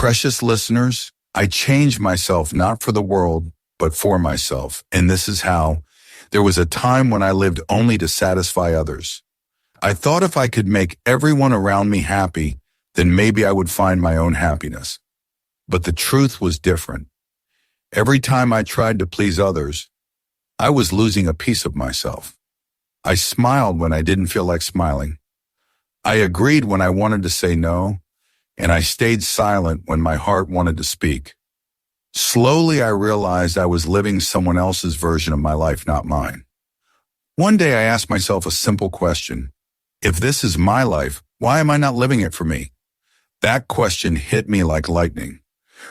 Precious listeners, I changed myself not for the world, but for myself. And this is how. There was a time when I lived only to satisfy others. I thought if I could make everyone around me happy, then maybe I would find my own happiness. But the truth was different. Every time I tried to please others, I was losing a piece of myself. I smiled when I didn't feel like smiling. I agreed when I wanted to say no, and I stayed silent when my heart wanted to speak. Slowly, I realized I was living someone else's version of my life, not mine. One day, I asked myself a simple question. If this is my life, why am I not living it for me? That question hit me like lightning.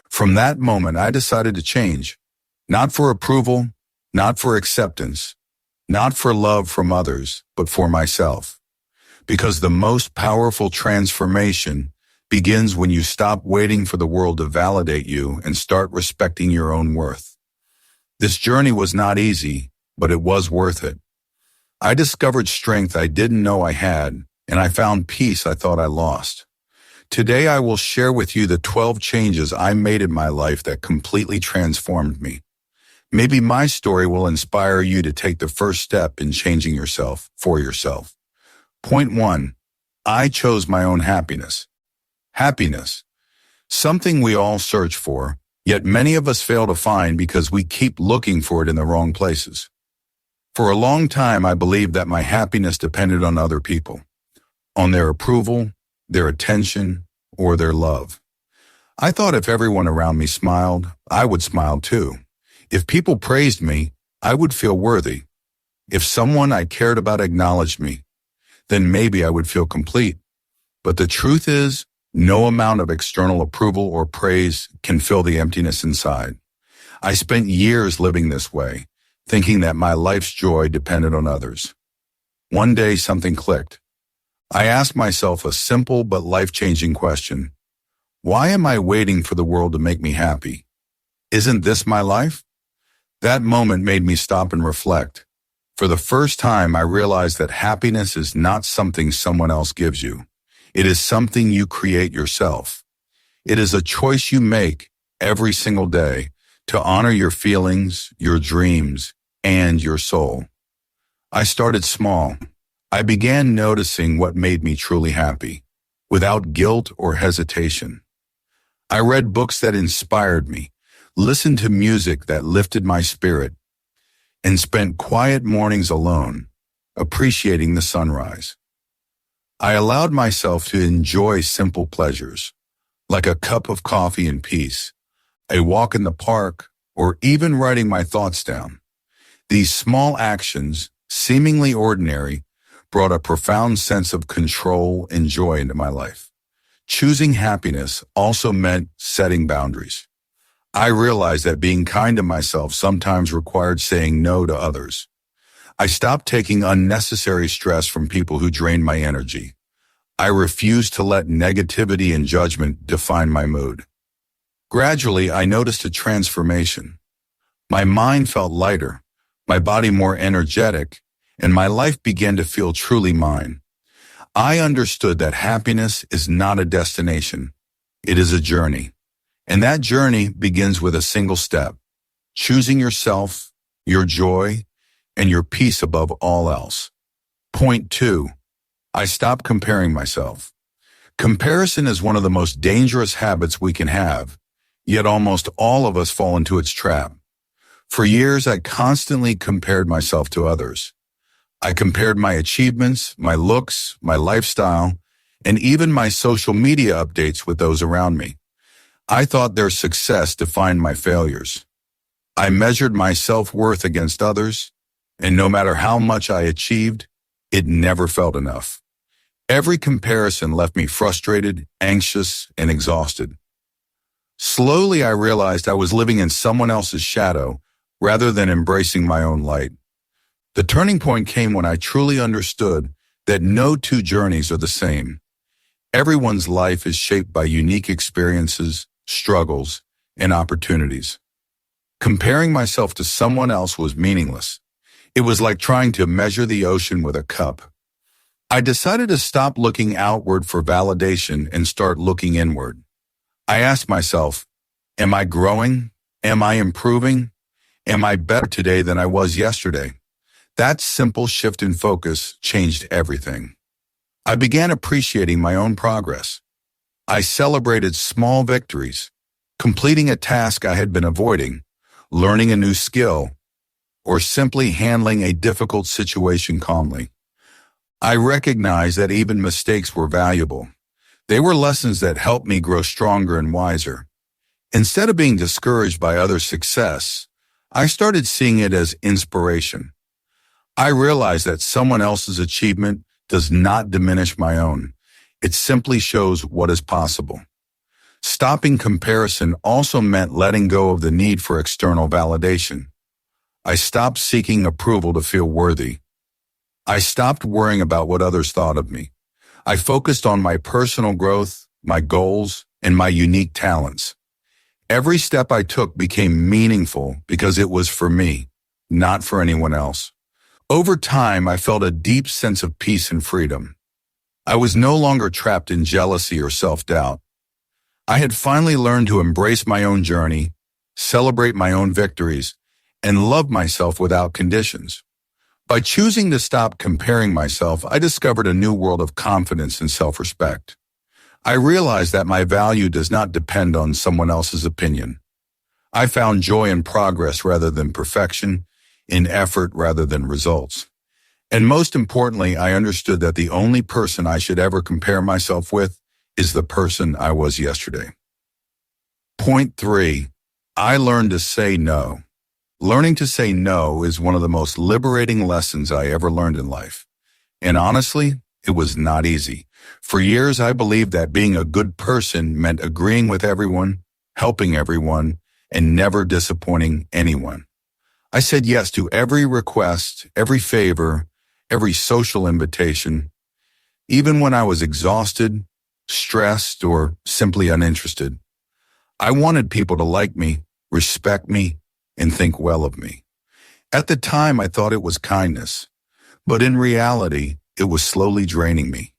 From that moment, I decided to change. Not for approval, not for acceptance, not for love from others, but for myself. Because the most powerful transformation begins when you stop waiting for the world to validate you and start respecting your own worth. This journey was not easy, but it was worth it. I discovered strength I didn't know I had, and I found peace I thought I lost. Today I will share with you the 12 changes I made in my life that completely transformed me. Maybe my story will inspire you to take the first step in changing yourself for yourself. Point 1. I chose my own happiness. Happiness, something we all search for, yet many of us fail to find because we keep looking for it in the wrong places. For a long time, I believed that my happiness depended on other people, on their approval, their attention, or their love. I thought if everyone around me smiled, I would smile too. If people praised me, I would feel worthy. If someone I cared about acknowledged me, then maybe I would feel complete. But the truth is, no amount of external approval or praise can fill the emptiness inside. I spent years living this way, thinking that my life's joy depended on others. One day, something clicked. I asked myself a simple but life-changing question. Why am I waiting for the world to make me happy? Isn't this my life? That moment made me stop and reflect. For the first time, I realized that happiness is not something someone else gives you. It is something you create yourself. It is a choice you make every single day to honor your feelings, your dreams, and your soul. I started small. I began noticing what made me truly happy, without guilt or hesitation. I read books that inspired me, listened to music that lifted my spirit, and spent quiet mornings alone, appreciating the sunrise. I allowed myself to enjoy simple pleasures, like a cup of coffee in peace, a walk in the park, or even writing my thoughts down. These small actions, seemingly ordinary, brought a profound sense of control and joy into my life. Choosing happiness also meant setting boundaries. I realized that being kind to myself sometimes required saying no to others. I stopped taking unnecessary stress from people who drained my energy. I refused to let negativity and judgment define my mood. Gradually, I noticed a transformation. My mind felt lighter, my body more energetic, and my life began to feel truly mine. I understood that happiness is not a destination. It is a journey. And that journey begins with a single step, choosing yourself, your joy, and your peace above all else. Point 2. I stopped comparing myself. Comparison is one of the most dangerous habits we can have, yet almost all of us fall into its trap. For years, I constantly compared myself to others. I compared my achievements, my looks, my lifestyle, and even my social media updates with those around me. I thought their success defined my failures. I measured my self-worth against others, and no matter how much I achieved, it never felt enough. Every comparison left me frustrated, anxious, and exhausted. Slowly, I realized I was living in someone else's shadow rather than embracing my own light. The turning point came when I truly understood that no two journeys are the same. Everyone's life is shaped by unique experiences, struggles, and opportunities. Comparing myself to someone else was meaningless. It was like trying to measure the ocean with a cup. I decided to stop looking outward for validation and start looking inward. I asked myself, am I growing? Am I improving? Am I better today than I was yesterday? That simple shift in focus changed everything. I began appreciating my own progress. I celebrated small victories, completing a task I had been avoiding, learning a new skill, or simply handling a difficult situation calmly. I recognized that even mistakes were valuable. They were lessons that helped me grow stronger and wiser. Instead of being discouraged by others' success, I started seeing it as inspiration. I realized that someone else's achievement does not diminish my own. It simply shows what is possible. Stopping comparison also meant letting go of the need for external validation. I stopped seeking approval to feel worthy. I stopped worrying about what others thought of me. I focused on my personal growth, my goals, and my unique talents. Every step I took became meaningful because it was for me, not for anyone else. Over time, I felt a deep sense of peace and freedom. I was no longer trapped in jealousy or self-doubt. I had finally learned to embrace my own journey, celebrate my own victories, and love myself without conditions. By choosing to stop comparing myself, I discovered a new world of confidence and self-respect. I realized that my value does not depend on someone else's opinion. I found joy in progress rather than perfection, in effort rather than results. And most importantly, I understood that the only person I should ever compare myself with is the person I was yesterday. Point 3. I learned to say no. Learning to say no is one of the most liberating lessons I ever learned in life. And honestly, it was not easy. For years, I believed that being a good person meant agreeing with everyone, helping everyone, and never disappointing anyone. I said yes to every request, every favor, every social invitation, even when I was exhausted, stressed, or simply uninterested. I wanted people to like me, respect me, and think well of me. At the time, I thought it was kindness, but in reality, it was slowly draining me,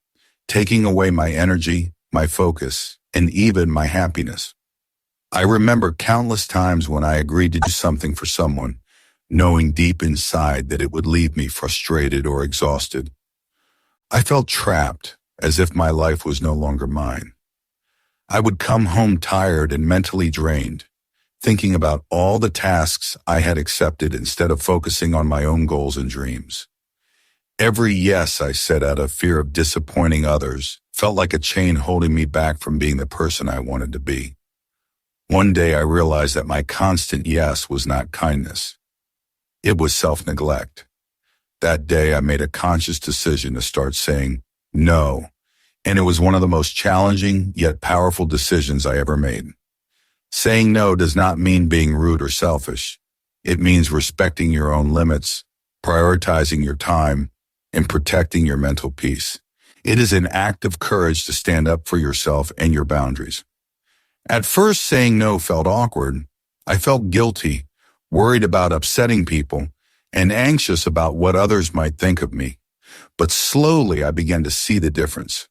taking away my energy, my focus, and even my happiness. I remember countless times when I agreed to do something for someone, knowing deep inside that it would leave me frustrated or exhausted. I felt trapped, as if my life was no longer mine. I would come home tired and mentally drained, thinking about all the tasks I had accepted instead of focusing on my own goals and dreams. Every yes I said out of fear of disappointing others felt like a chain holding me back from being the person I wanted to be. One day I realized that my constant yes was not kindness. It was self-neglect. That day I made a conscious decision to start saying no, and it was one of the most challenging yet powerful decisions I ever made. Saying no does not mean being rude or selfish. It means respecting your own limits, prioritizing your time, and protecting your mental peace. It is an act of courage to stand up for yourself and your boundaries. At first, saying no felt awkward. I felt guilty, worried about upsetting people, and anxious about what others might think of me. But slowly, I began to see the difference.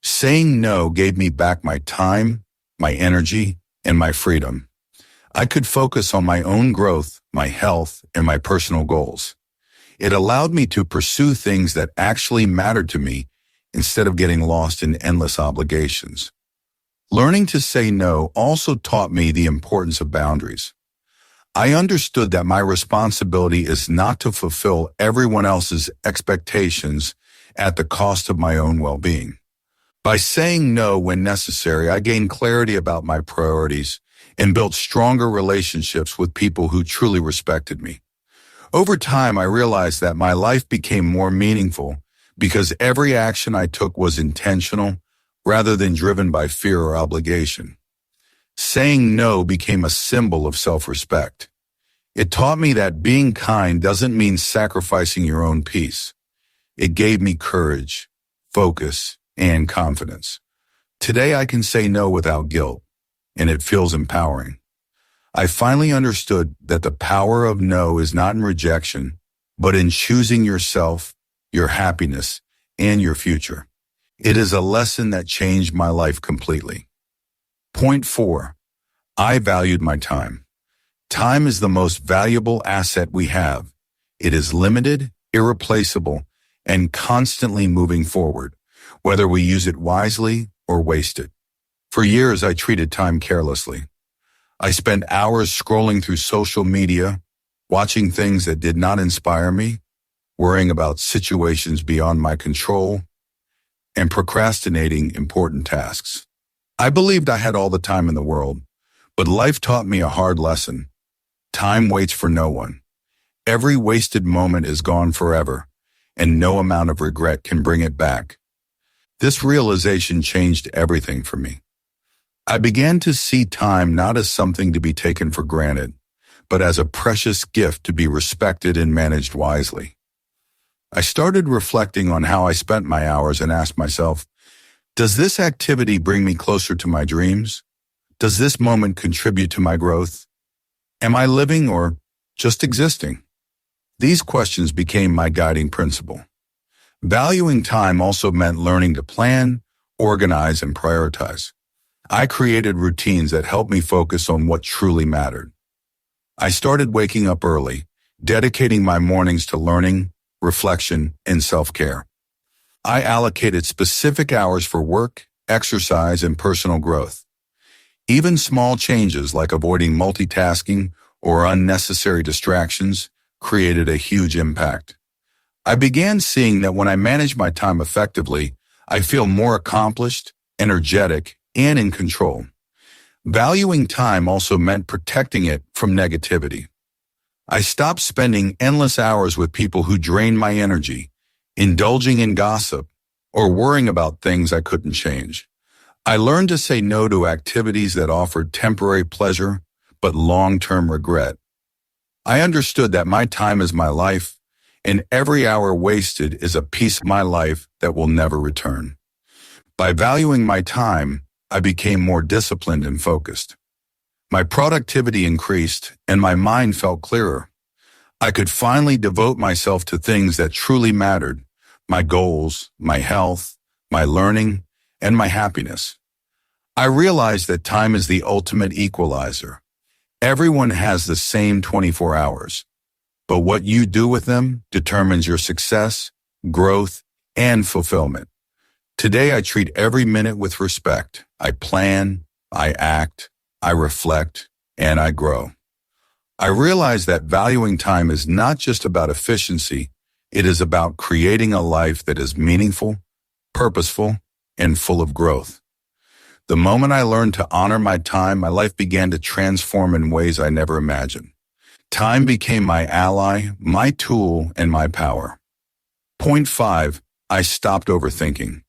Saying no gave me back my time, my energy, and my freedom. I could focus on my own growth, my health, and my personal goals. It allowed me to pursue things that actually mattered to me instead of getting lost in endless obligations. Learning to say no also taught me the importance of boundaries. I understood that my responsibility is not to fulfill everyone else's expectations at the cost of my own well-being. By saying no when necessary, I gained clarity about my priorities and built stronger relationships with people who truly respected me. Over time, I realized that my life became more meaningful because every action I took was intentional rather than driven by fear or obligation. Saying no became a symbol of self-respect. It taught me that being kind doesn't mean sacrificing your own peace. It gave me courage, focus, and confidence. Today I can say no without guilt, and it feels empowering. I finally understood that the power of no is not in rejection, but in choosing yourself, your happiness, and your future. It is a lesson that changed my life completely. Point 4. I valued my time. Time is the most valuable asset we have. It is limited, irreplaceable, and constantly moving forward, whether we use it wisely or waste it. For years, I treated time carelessly. I spent hours scrolling through social media, watching things that did not inspire me, worrying about situations beyond my control, and procrastinating important tasks. I believed I had all the time in the world, but life taught me a hard lesson. Time waits for no one. Every wasted moment is gone forever, and no amount of regret can bring it back. This realization changed everything for me. I began to see time not as something to be taken for granted, but as a precious gift to be respected and managed wisely. I started reflecting on how I spent my hours and asked myself, does this activity bring me closer to my dreams? Does this moment contribute to my growth? Am I living or just existing? These questions became my guiding principle. Valuing time also meant learning to plan, organize, and prioritize. I created routines that helped me focus on what truly mattered. I started waking up early, dedicating my mornings to learning, reflection, and self-care. I allocated specific hours for work, exercise, and personal growth. Even small changes like avoiding multitasking or unnecessary distractions created a huge impact. I began seeing that when I manage my time effectively, I feel more accomplished, energetic, and in control. Valuing time also meant protecting it from negativity. I stopped spending endless hours with people who drained my energy, indulging in gossip, or worrying about things I couldn't change. I learned to say no to activities that offered temporary pleasure but long-term regret. I understood that my time is my life, and every hour wasted is a piece of my life that will never return. By valuing my time, I became more disciplined and focused. My productivity increased, and my mind felt clearer. I could finally devote myself to things that truly mattered: my goals, my health, my learning, and my happiness. I realized that time is the ultimate equalizer. Everyone has the same 24 hours, but what you do with them determines your success, growth, and fulfillment. Today, I treat every minute with respect. I plan, I act, I reflect, and I grow. I realize that valuing time is not just about efficiency, it is about creating a life that is meaningful, purposeful, and full of growth. The moment I learned to honor my time, my life began to transform in ways I never imagined. Time became my ally, my tool, and my power. Point 5. I stopped overthinking.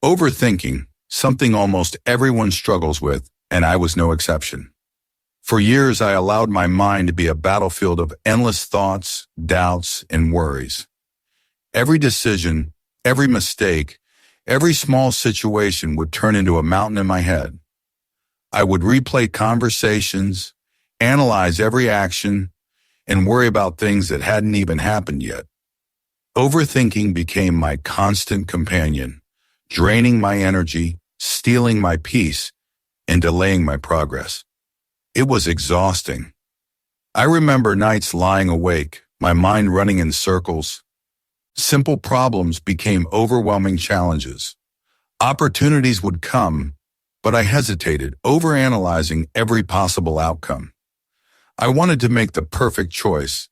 Overthinking, something almost everyone struggles with, and I was no exception. For years, I allowed my mind to be a battlefield of endless thoughts, doubts, and worries. Every decision, every mistake, every small situation would turn into a mountain in my head. I would replay conversations, analyze every action, and worry about things that hadn't even happened yet. Overthinking became my constant companion, draining my energy, stealing my peace, and delaying my progress. It was exhausting. I remember nights lying awake, my mind running in circles. Simple problems became overwhelming challenges. Opportunities would come, but I hesitated, overanalyzing every possible outcome. I wanted to make the perfect choice,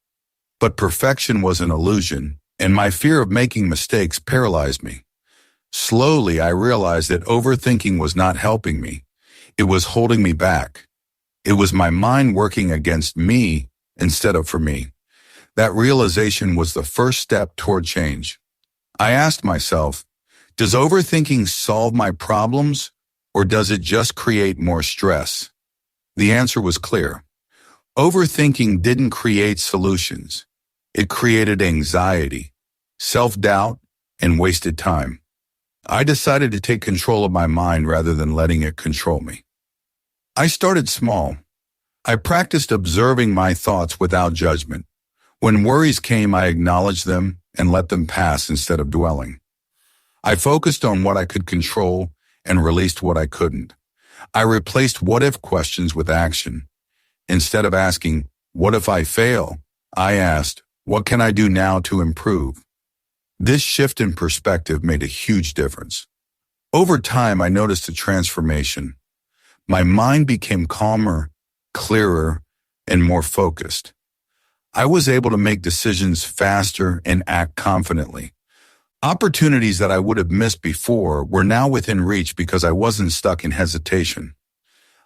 but perfection was an illusion, and my fear of making mistakes paralyzed me. Slowly, I realized that overthinking was not helping me. It was holding me back. It was my mind working against me instead of for me. That realization was the first step toward change. I asked myself, does overthinking solve my problems, or does it just create more stress? The answer was clear. Overthinking didn't create solutions. It created anxiety, self-doubt, and wasted time. I decided to take control of my mind rather than letting it control me. I started small. I practiced observing my thoughts without judgment. When worries came, I acknowledged them and let them pass instead of dwelling. I focused on what I could control and released what I couldn't. I replaced what-if questions with action. Instead of asking, what if I fail? I asked, what can I do now to improve? This shift in perspective made a huge difference. Over time, I noticed a transformation. My mind became calmer, clearer, and more focused. I was able to make decisions faster and act confidently. Opportunities that I would have missed before were now within reach because I wasn't stuck in hesitation.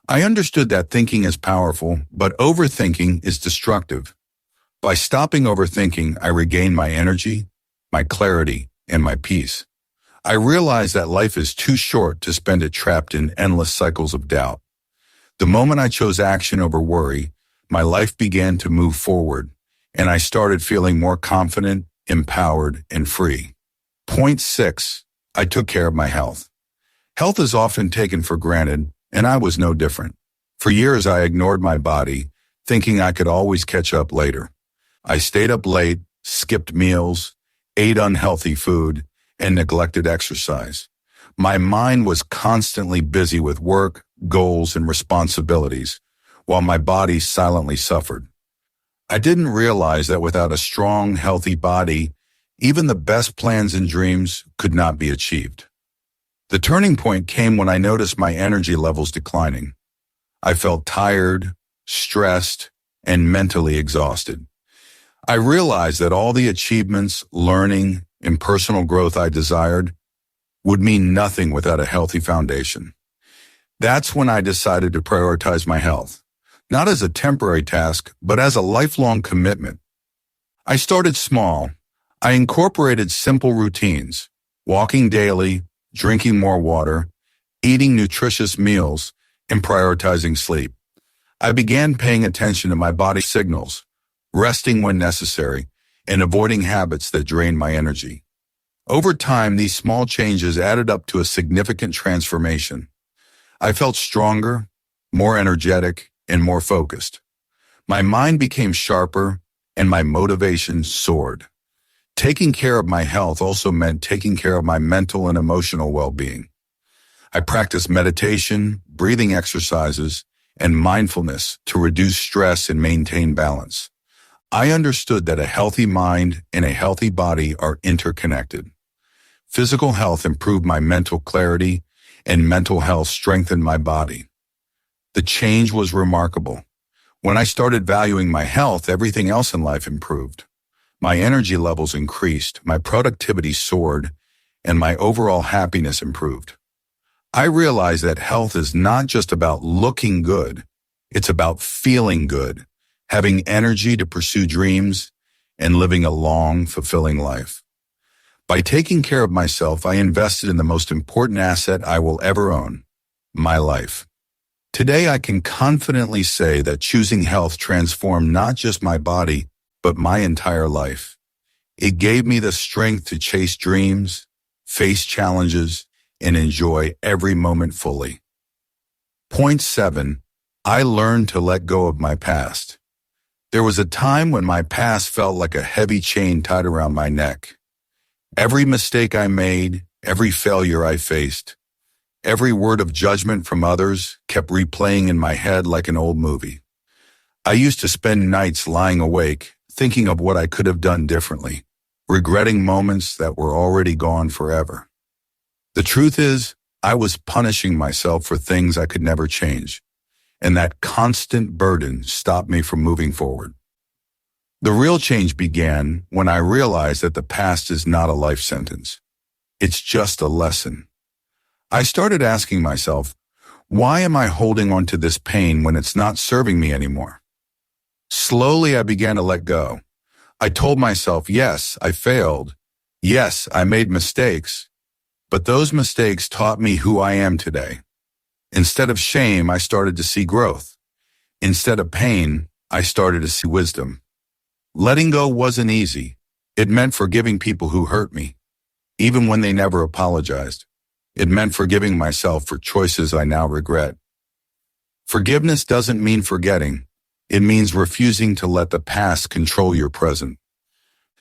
I understood that thinking is powerful, but overthinking is destructive. By stopping overthinking, I regained my energy, my clarity, and my peace. I realized that life is too short to spend it trapped in endless cycles of doubt. The moment I chose action over worry, my life began to move forward, and I started feeling more confident, empowered, and free. Point 6. I took care of my health. Health is often taken for granted, and I was no different. For years, I ignored my body, thinking I could always catch up later. I stayed up late, skipped meals, ate unhealthy food, and neglected exercise. My mind was constantly busy with work, goals, and responsibilities, while my body silently suffered. I didn't realize that without a strong, healthy body, even the best plans and dreams could not be achieved. The turning point came when I noticed my energy levels declining. I felt tired, stressed, and mentally exhausted. I realized that all the achievements, learning, and personal growth I desired would mean nothing without a healthy foundation. That's when I decided to prioritize my health, not as a temporary task, but as a lifelong commitment. I started small. I incorporated simple routines, walking daily, drinking more water, eating nutritious meals, and prioritizing sleep. I began paying attention to my body's signals, resting when necessary, and avoiding habits that drained my energy. Over time, these small changes added up to a significant transformation. I felt stronger, more energetic, and more focused. My mind became sharper, and my motivation soared. Taking care of my health also meant taking care of my mental and emotional well-being. I practiced meditation, breathing exercises, and mindfulness to reduce stress and maintain balance. I understood that a healthy mind and a healthy body are interconnected. Physical health improved my mental clarity, and mental health strengthened my body. The change was remarkable. When I started valuing my health, everything else in life improved. My energy levels increased, my productivity soared, and my overall happiness improved. I realized that health is not just about looking good, it's about feeling good, having energy to pursue dreams, and living a long, fulfilling life. By taking care of myself, I invested in the most important asset I will ever own, my life. Today, I can confidently say that choosing health transformed not just my body, but my entire life. It gave me the strength to chase dreams, face challenges, and enjoy every moment fully. Point 7. I learned to let go of my past. There was a time when my past felt like a heavy chain tied around my neck. Every mistake I made, every failure I faced, every word of judgment from others kept replaying in my head like an old movie. I used to spend nights lying awake, thinking of what I could have done differently, regretting moments that were already gone forever. The truth is, I was punishing myself for things I could never change, and that constant burden stopped me from moving forward. The real change began when I realized that the past is not a life sentence. It's just a lesson. I started asking myself, why am I holding on to this pain when it's not serving me anymore? Slowly, I began to let go. I told myself, yes, I failed. Yes, I made mistakes. But those mistakes taught me who I am today. Instead of shame, I started to see growth. Instead of pain, I started to see wisdom. Letting go wasn't easy. It meant forgiving people who hurt me, even when they never apologized. It meant forgiving myself for choices I now regret. Forgiveness doesn't mean forgetting. It means refusing to let the past control your present.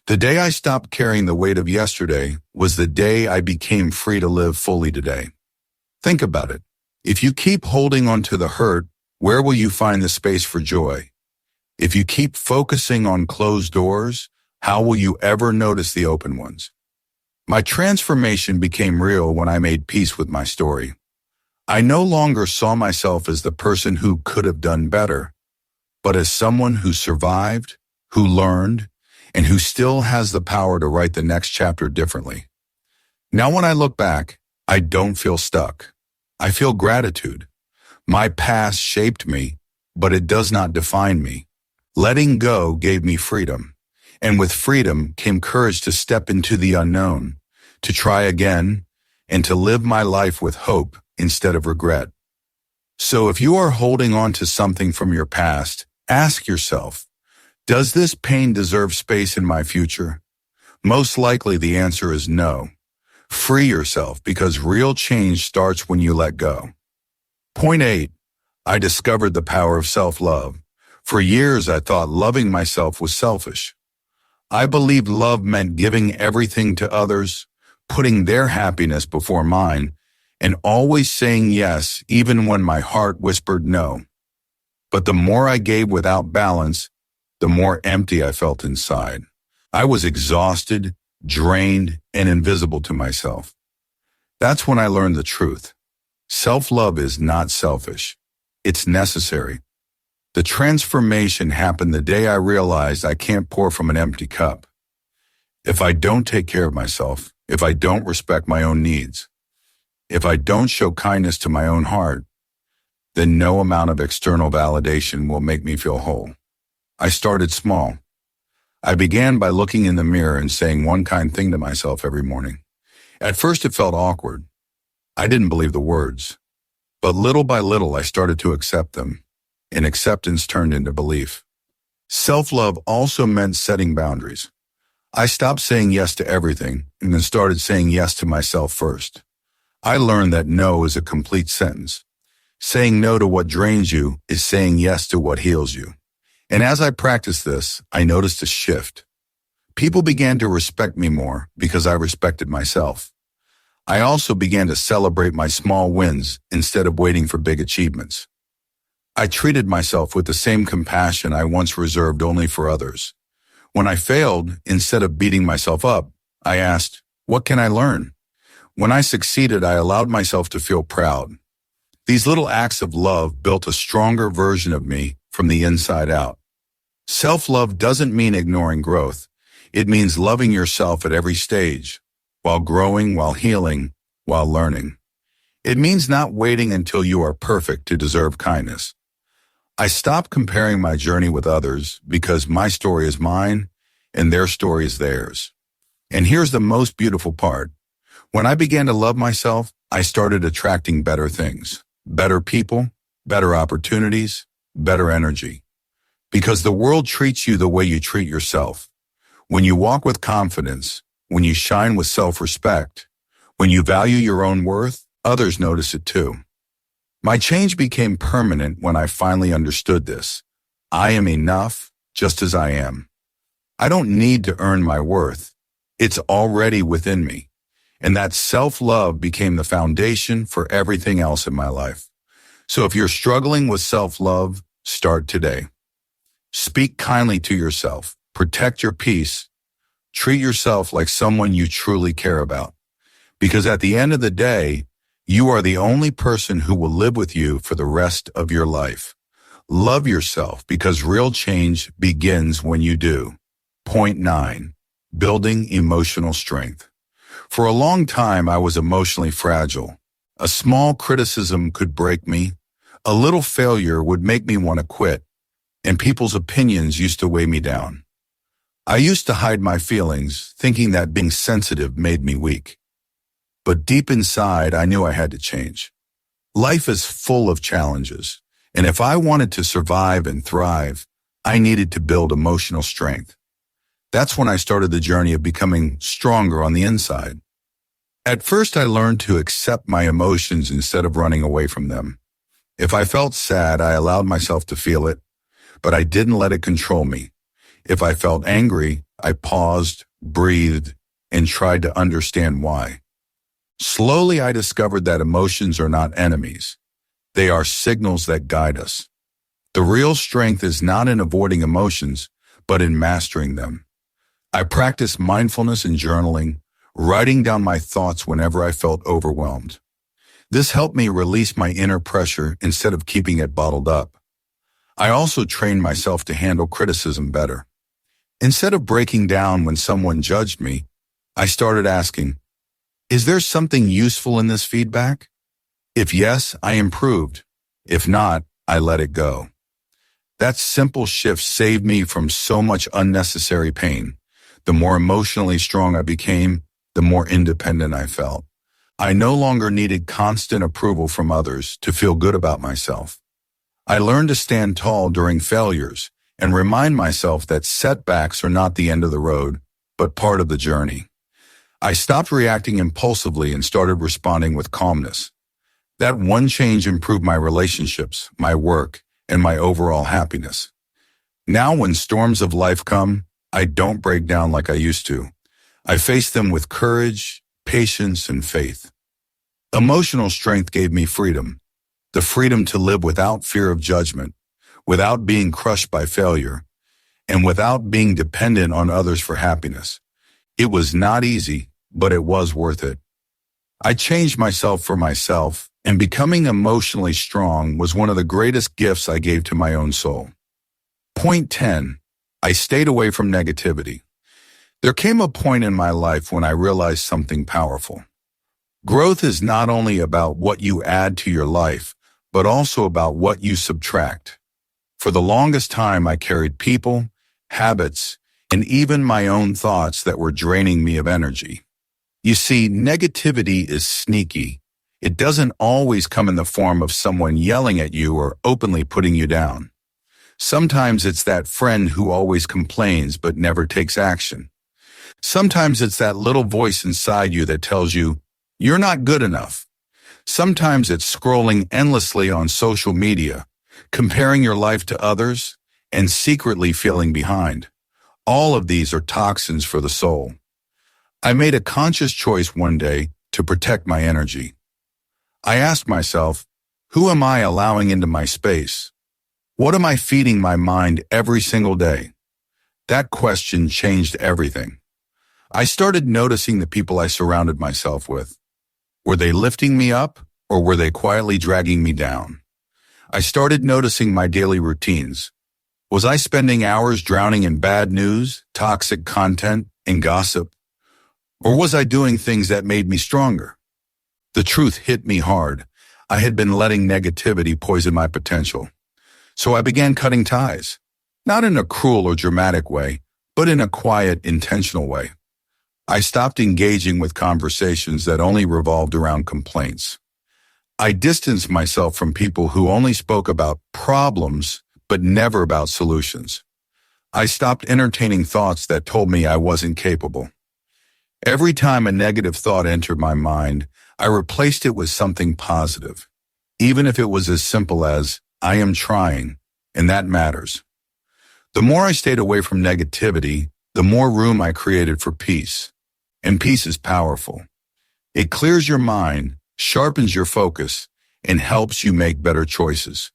The day I stopped carrying the weight of yesterday was the day I became free to live fully today. Think about it. If you keep holding on to the hurt, where will you find the space for joy? If you keep focusing on closed doors, how will you ever notice the open ones? My transformation became real when I made peace with my story. I no longer saw myself as the person who could have done better, but as someone who survived, who learned, and who still has the power to write the next chapter differently. Now when I look back, I don't feel stuck. I feel gratitude. My past shaped me, but it does not define me. Letting go gave me freedom, and with freedom came courage to step into the unknown, to try again, and to live my life with hope instead of regret. So if you are holding on to something from your past, ask yourself, does this pain deserve space in my future? Most likely the answer is no. Free yourself because real change starts when you let go. Point 8. I discovered the power of self-love. For years I thought loving myself was selfish. I believed love meant giving everything to others, putting their happiness before mine, and always saying yes even when my heart whispered no. But the more I gave without balance, the more empty I felt inside. I was exhausted, drained, and invisible to myself. That's when I learned the truth. Self-love is not selfish. It's necessary. The transformation happened the day I realized I can't pour from an empty cup. If I don't take care of myself, if I don't respect my own needs, if I don't show kindness to my own heart, then no amount of external validation will make me feel whole. I started small. I began by looking in the mirror and saying one kind thing to myself every morning. At first it felt awkward. I didn't believe the words. But little by little I started to accept them, and acceptance turned into belief. Self-love also meant setting boundaries. I stopped saying yes to everything and then started saying yes to myself first. I learned that no is a complete sentence. Saying no to what drains you is saying yes to what heals you. And as I practiced this, I noticed a shift. People began to respect me more because I respected myself. I also began to celebrate my small wins instead of waiting for big achievements. I treated myself with the same compassion I once reserved only for others. When I failed, instead of beating myself up, I asked, what can I learn? When I succeeded, I allowed myself to feel proud. These little acts of love built a stronger version of me from the inside out. Self-love doesn't mean ignoring growth. It means loving yourself at every stage, while growing, while healing, while learning. It means not waiting until you are perfect to deserve kindness. I stopped comparing my journey with others because my story is mine and their story is theirs. And here's the most beautiful part. When I began to love myself, I started attracting better things, better people, better opportunities, better energy. Because the world treats you the way you treat yourself. When you walk with confidence, when you shine with self-respect, when you value your own worth, others notice it too. My change became permanent when I finally understood this. I am enough just as I am. I don't need to earn my worth. It's already within me. And that self-love became the foundation for everything else in my life. So if you're struggling with self-love, start today. Speak kindly to yourself. Protect your peace. Treat yourself like someone you truly care about. Because at the end of the day, you are the only person who will live with you for the rest of your life. Love yourself because real change begins when you do. Point 9. Building emotional strength. For a long time, I was emotionally fragile. A small criticism could break me. A little failure would make me want to quit. And people's opinions used to weigh me down. I used to hide my feelings, thinking that being sensitive made me weak. But deep inside, I knew I had to change. Life is full of challenges, and if I wanted to survive and thrive, I needed to build emotional strength. That's when I started the journey of becoming stronger on the inside. At first, I learned to accept my emotions instead of running away from them. If I felt sad, I allowed myself to feel it, but I didn't let it control me. If I felt angry, I paused, breathed, and tried to understand why. Slowly, I discovered that emotions are not enemies. They are signals that guide us. The real strength is not in avoiding emotions, but in mastering them. I practice mindfulness and journaling, writing down my thoughts whenever I felt overwhelmed. This helped me release my inner pressure instead of keeping it bottled up. I also trained myself to handle criticism better. Instead of breaking down when someone judged me, I started asking, is there something useful in this feedback? If yes, I improved. If not, I let it go. That simple shift saved me from so much unnecessary pain. The more emotionally strong I became, the more independent I felt. I no longer needed constant approval from others to feel good about myself. I learned to stand tall during failures and remind myself that setbacks are not the end of the road, but part of the journey. I stopped reacting impulsively and started responding with calmness. That one change improved my relationships, my work, and my overall happiness. Now when storms of life come, I don't break down like I used to. I face them with courage, patience, and faith. Emotional strength gave me freedom, the freedom to live without fear of judgment, without being crushed by failure, and without being dependent on others for happiness. It was not easy, but it was worth it. I changed myself for myself, and becoming emotionally strong was one of the greatest gifts I gave to my own soul. Point 10. I stayed away from negativity. There came a point in my life when I realized something powerful. Growth is not only about what you add to your life, but also about what you subtract. For the longest time, I carried people, habits, and even my own thoughts that were draining me of energy. You see, negativity is sneaky. It doesn't always come in the form of someone yelling at you or openly putting you down. Sometimes it's that friend who always complains but never takes action. Sometimes it's that little voice inside you that tells you, you're not good enough. Sometimes it's scrolling endlessly on social media, comparing your life to others, and secretly feeling behind. All of these are toxins for the soul. I made a conscious choice one day to protect my energy. I asked myself, who am I allowing into my space? What am I feeding my mind every single day? That question changed everything. I started noticing the people I surrounded myself with. Were they lifting me up, or were they quietly dragging me down? I started noticing my daily routines. Was I spending hours drowning in bad news, toxic content, and gossip? Or was I doing things that made me stronger? The truth hit me hard. I had been letting negativity poison my potential. So I began cutting ties, not in a cruel or dramatic way, but in a quiet, intentional way. I stopped engaging with conversations that only revolved around complaints. I distanced myself from people who only spoke about problems, but never about solutions. I stopped entertaining thoughts that told me I wasn't capable. Every time a negative thought entered my mind, I replaced it with something positive, even if it was as simple as, I am trying, and that matters. The more I stayed away from negativity, the more room I created for peace. And peace is powerful. It clears your mind, sharpens your focus, and helps you make better choices.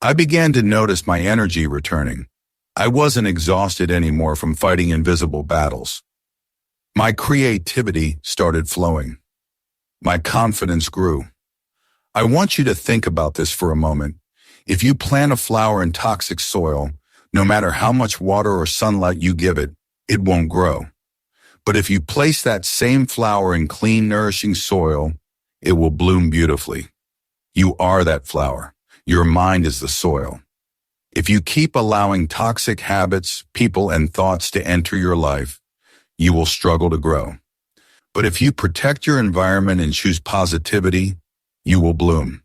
I began to notice my energy returning. I wasn't exhausted anymore from fighting invisible battles. My creativity started flowing. My confidence grew. I want you to think about this for a moment. If you plant a flower in toxic soil, no matter how much water or sunlight you give it, it won't grow. But if you place that same flower in clean, nourishing soil, it will bloom beautifully. You are that flower. Your mind is the soil. If you keep allowing toxic habits, people, and thoughts to enter your life, you will struggle to grow. But if you protect your environment and choose positivity, you will bloom.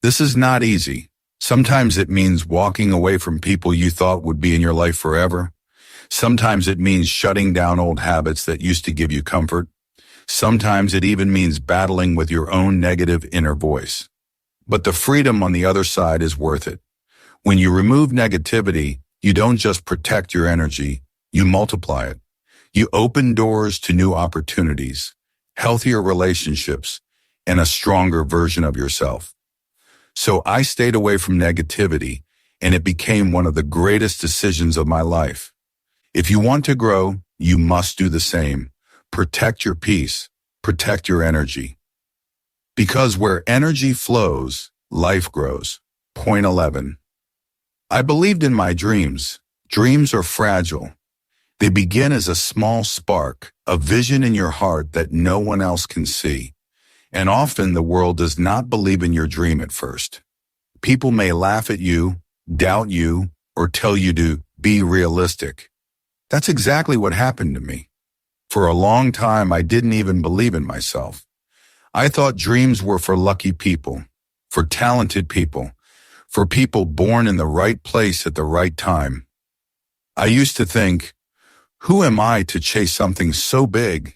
This is not easy. Sometimes it means walking away from people you thought would be in your life forever. Sometimes it means shutting down old habits that used to give you comfort. Sometimes it even means battling with your own negative inner voice. But the freedom on the other side is worth it. When you remove negativity, you don't just protect your energy, you multiply it. You open doors to new opportunities, healthier relationships, and a stronger version of yourself. So I stayed away from negativity, and it became one of the greatest decisions of my life. If you want to grow, you must do the same. Protect your peace. Protect your energy. Because where energy flows, life grows. Point 11. I believed in my dreams. Dreams are fragile. They begin as a small spark, a vision in your heart that no one else can see. And often the world does not believe in your dream at first. People may laugh at you, doubt you, or tell you to be realistic. That's exactly what happened to me. For a long time, I didn't even believe in myself. I thought dreams were for lucky people, for talented people, for people born in the right place at the right time. I used to think, who am I to chase something so big?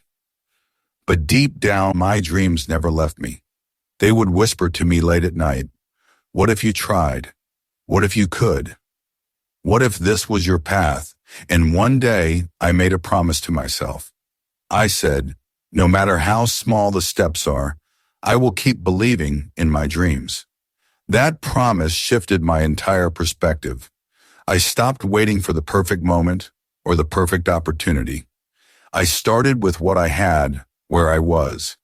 But deep down, my dreams never left me. They would whisper to me late at night, what if you tried? What if you could? What if this was your path? And one day, I made a promise to myself. I said, no matter how small the steps are, I will keep believing in my dreams. That promise shifted my entire perspective. I stopped waiting for the perfect moment or the perfect opportunity. I started with what I had, where I was.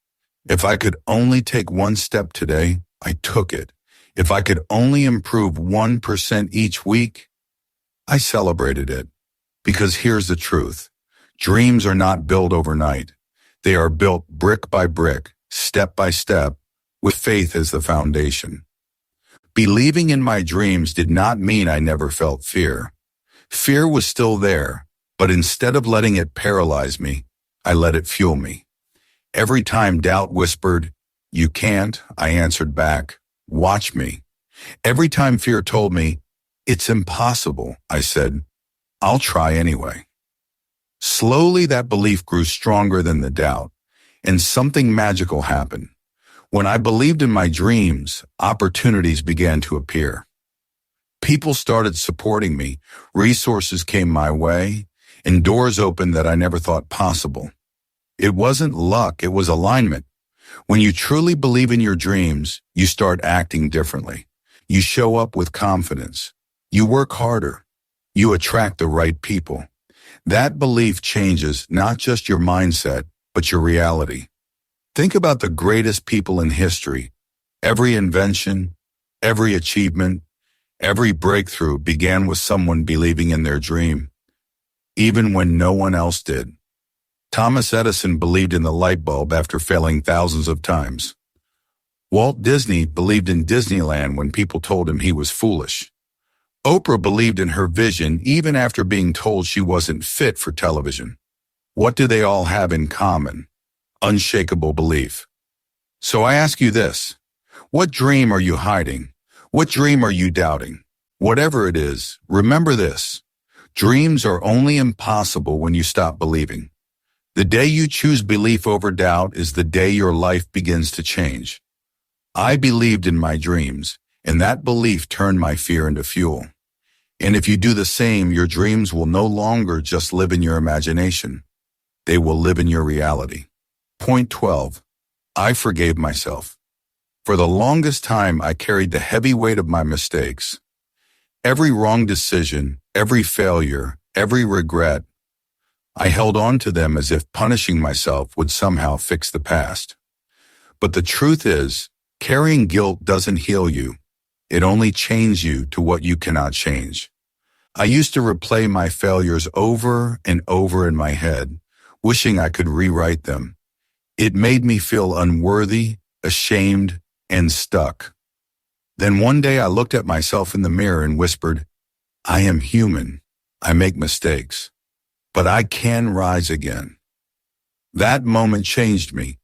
If I could only take one step today, I took it. If I could only improve 1% each week, I celebrated it. Because here's the truth. Dreams are not built overnight. They are built brick by brick, step by step, with faith as the foundation. Believing in my dreams did not mean I never felt fear. Fear was still there, but instead of letting it paralyze me, I let it fuel me. Every time doubt whispered, you can't, I answered back, watch me. Every time fear told me, it's impossible, I said, I'll try anyway. Slowly that belief grew stronger than the doubt, and something magical happened. When I believed in my dreams, opportunities began to appear. People started supporting me, resources came my way, and doors opened that I never thought possible. It wasn't luck, it was alignment. When you truly believe in your dreams, you start acting differently. You show up with confidence. You work harder. You attract the right people. That belief changes not just your mindset, but your reality. Think about the greatest people in history. Every invention, every achievement, every breakthrough began with someone believing in their dream, even when no one else did. Thomas Edison believed in the light bulb after failing thousands of times. Walt Disney believed in Disneyland when people told him he was foolish. Oprah believed in her vision even after being told she wasn't fit for television. What do they all have in common? Unshakable belief. So I ask you this, what dream are you hiding? What dream are you doubting? Whatever it is, remember this. Dreams are only impossible when you stop believing. The day you choose belief over doubt is the day your life begins to change. I believed in my dreams, and that belief turned my fear into fuel. And if you do the same, your dreams will no longer just live in your imagination. They will live in your reality. Point 12. I forgave myself. For the longest time, I carried the heavy weight of my mistakes. Every wrong decision, every failure, every regret, I held on to them as if punishing myself would somehow fix the past. But the truth is, carrying guilt doesn't heal you. It only chains you to what you cannot change. I used to replay my failures over and over in my head, wishing I could rewrite them. It made me feel unworthy, ashamed, and stuck. Then one day I looked at myself in the mirror and whispered, I am human. I make mistakes, but I can rise again. That moment changed me.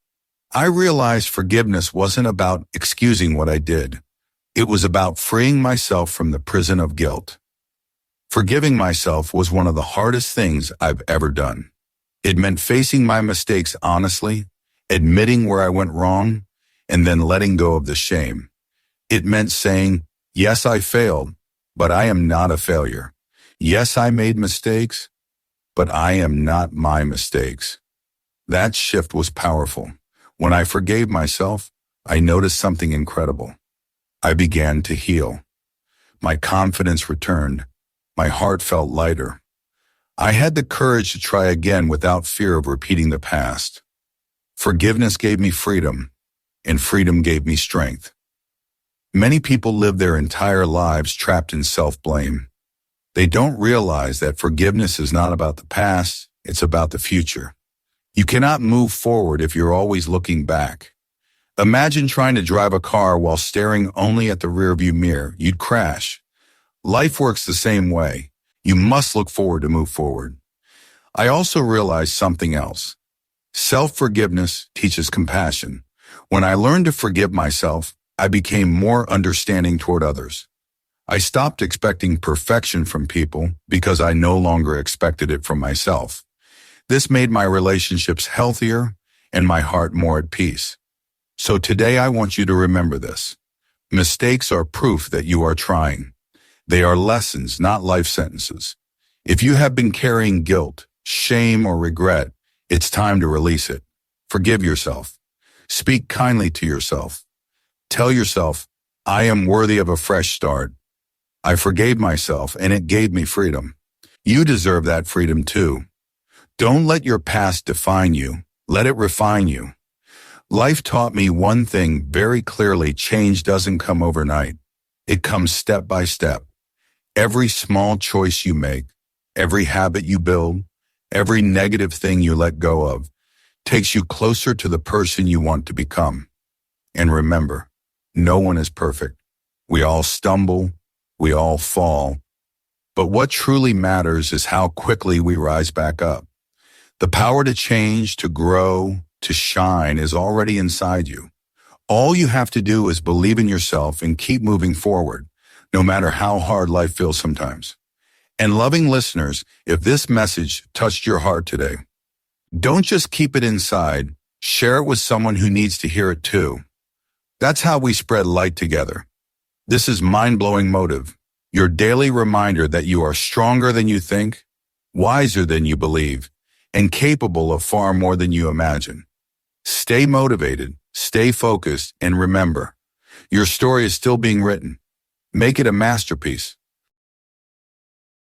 I realized forgiveness wasn't about excusing what I did. It was about freeing myself from the prison of guilt. Forgiving myself was one of the hardest things I've ever done. It meant facing my mistakes honestly, admitting where I went wrong, and then letting go of the shame. It meant saying, yes, I failed, but I am not a failure. Yes, I made mistakes, but I am not my mistakes. That shift was powerful. When I forgave myself, I noticed something incredible. I began to heal. My confidence returned. My heart felt lighter. I had the courage to try again without fear of repeating the past. Forgiveness gave me freedom, and freedom gave me strength. Many people live their entire lives trapped in self-blame. They don't realize that forgiveness is not about the past, it's about the future. You cannot move forward if you're always looking back. Imagine trying to drive a car while staring only at the rearview mirror. You'd crash. Life works the same way. You must look forward to move forward. I also realized something else. Self-forgiveness teaches compassion. When I learned to forgive myself, I became more understanding toward others. I stopped expecting perfection from people because I no longer expected it from myself. This made my relationships healthier and my heart more at peace. So today I want you to remember this. Mistakes are proof that you are trying. They are lessons, not life sentences. If you have been carrying guilt, shame, or regret, it's time to release it. Forgive yourself. Speak kindly to yourself. Tell yourself, I am worthy of a fresh start. I forgave myself and it gave me freedom. You deserve that freedom too. Don't let your past define you. Let it refine you. Life taught me one thing very clearly: change doesn't come overnight. It comes step by step. Every small choice you make, every habit you build, every negative thing you let go of, takes you closer to the person you want to become. And remember, no one is perfect. We all stumble, we all fall. But what truly matters is how quickly we rise back up. The power to change, to grow, to shine is already inside you. All you have to do is believe in yourself and keep moving forward, no matter how hard life feels sometimes. And loving listeners, if this message touched your heart today, don't just keep it inside, share it with someone who needs to hear it too. That's how we spread light together. This is Mind-Blowing Motive, your daily reminder that you are stronger than you think, wiser than you believe, and capable of far more than you imagine. Stay motivated, stay focused, and remember, your story is still being written. Make it a masterpiece.